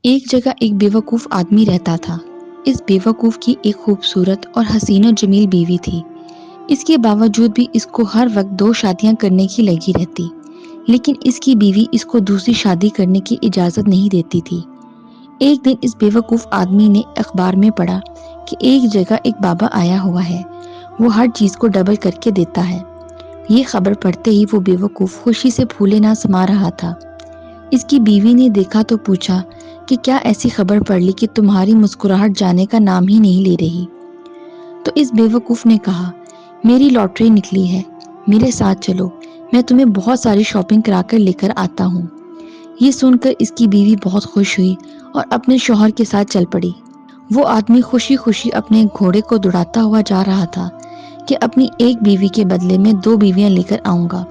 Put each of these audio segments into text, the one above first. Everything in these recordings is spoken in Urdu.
ایک جگہ ایک بیوقوف آدمی رہتا تھا۔ اس بیوقوف کی ایک خوبصورت اور حسین و جمیل بیوی تھی۔ اس کے باوجود بھی اس کو ہر وقت 2 شادیاں کرنے کی لگی رہتی، لیکن اس کی بیوی اس کو دوسری شادی کرنے کی اجازت نہیں دیتی تھی۔ ایک دن اس بیوقوف آدمی نے اخبار میں پڑھا کہ ایک جگہ ایک بابا آیا ہوا ہے، وہ ہر چیز کو ڈبل کر کے دیتا ہے۔ یہ خبر پڑھتے ہی وہ بیوقوف خوشی سے پھولے نہ سما رہا تھا۔ اس کی بیوی نے دیکھا تو پوچھا کہ کیا ایسی خبر پڑھ لی کہ تمہاری مسکراہٹ جانے کا نام ہی نہیں لے رہی؟ تو اس بیوقوف نے کہا، میری لاٹری نکلی ہے، میرے ساتھ چلو، میں تمہیں بہت ساری شاپنگ کرا کر لے کر آتا ہوں۔ یہ سن کر اس کی بیوی بہت خوش ہوئی اور اپنے شوہر کے ساتھ چل پڑی۔ وہ آدمی خوشی خوشی اپنے گھوڑے کو دوڑاتا ہوا جا رہا تھا کہ اپنی ایک بیوی کے بدلے میں 2 بیویاں لے کر آؤں گا۔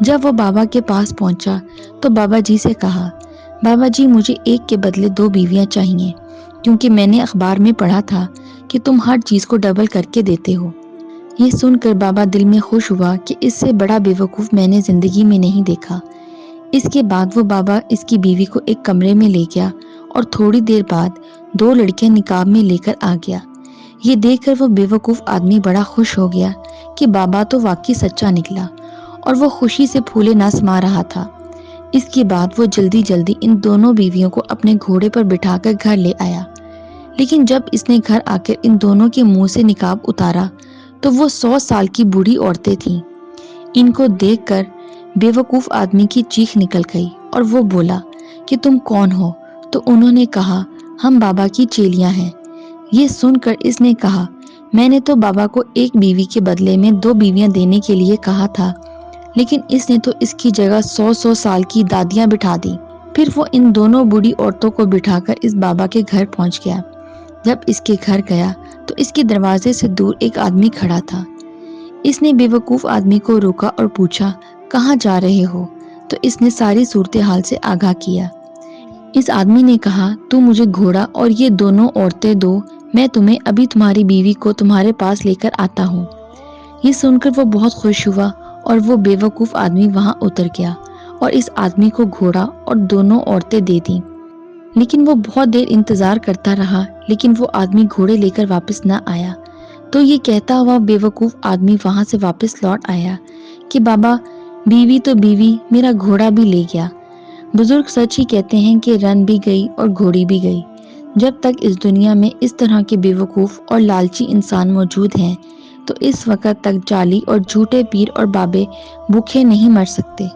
جب وہ بابا کے پاس پہنچا تو بابا جی سے کہا، بابا جی مجھے ایک کے بدلے 2 بیویاں چاہیے، کیونکہ میں نے اخبار میں پڑھا تھا کہ تم ہر چیز کو ڈبل کر کے دیتے ہو۔ یہ سن کر بابا دل میں خوش ہوا کہ اس سے بڑا بیوقوف میں نے زندگی میں نہیں دیکھا۔ اس کے بعد وہ بابا اس کی بیوی کو ایک کمرے میں لے گیا اور تھوڑی دیر بعد 2 لڑکیاں نقاب میں لے کر آ گیا۔ یہ دیکھ کر وہ بیوقوف آدمی بڑا خوش ہو گیا کہ بابا تو واقعی سچا نکلا، اور وہ خوشی سے پھولے نہ سما رہا تھا۔ اس کے بعد وہ جلدی جلدی ان دونوں بیویوں کو اپنے گھوڑے پر بٹھا کر گھر لے آیا۔ لیکن جب اس نے گھر آ کر ان دونوں کے منہ سے نقاب اتارا تو وہ 100 سال کی بوڑھی عورتیں تھیں۔ ان کو دیکھ کر بیوقوف آدمی کی چیخ نکل گئی اور وہ بولا کہ تم کون ہو؟ تو انہوں نے کہا، ہم بابا کی چیلیاں ہیں۔ یہ سن کر اس نے کہا، میں نے تو بابا کو ایک بیوی کے بدلے میں 2 بیویاں دینے کے لیے کہا تھا، لیکن اس نے تو اس کی جگہ 100 سال کی دادیاں بٹھا دی۔ پھر وہ ان دونوں بوڑھی عورتوں کو بٹھا کر اس بابا کے گھر پہنچ گیا۔ جب اس کے گھر گیا تو اس کے دروازے سے دور ایک آدمی کھڑا تھا۔ اس نے بیوقوف آدمی کو روکا اور پوچھا، کہاں جا رہے ہو؟ تو اس نے ساری صورتحال سے آگاہ کیا۔ اس آدمی نے کہا، تو مجھے گھوڑا اور یہ دونوں عورتیں دو، میں تمہیں ابھی تمہاری بیوی کو تمہارے پاس لے کر آتا ہوں۔ یہ سن کر وہ بہت خوش ہوا اور وہ بیوقوف آدمی وہاں اتر گیا اور اس آدمی کو گھوڑا اور دونوں عورتیں دے دیں۔ لیکن وہ بہت دیر انتظار کرتا رہا، لیکن وہ آدمی گھوڑے لے کر واپس نہ آیا۔ تو یہ کہتا ہوا بیوقوف آدمی وہاں سے واپس لوٹ آیا کہ بابا، بیوی تو بیوی، میرا گھوڑا بھی لے گیا۔ بزرگ سچ ہی کہتے ہیں کہ رن بھی گئی اور گھوڑی بھی گئی۔ جب تک اس دنیا میں اس طرح کے بیوقوف اور لالچی انسان موجود ہیں تو اس وقت تک جعلی اور جھوٹے پیر اور بابے بھوکے نہیں مر سکتے۔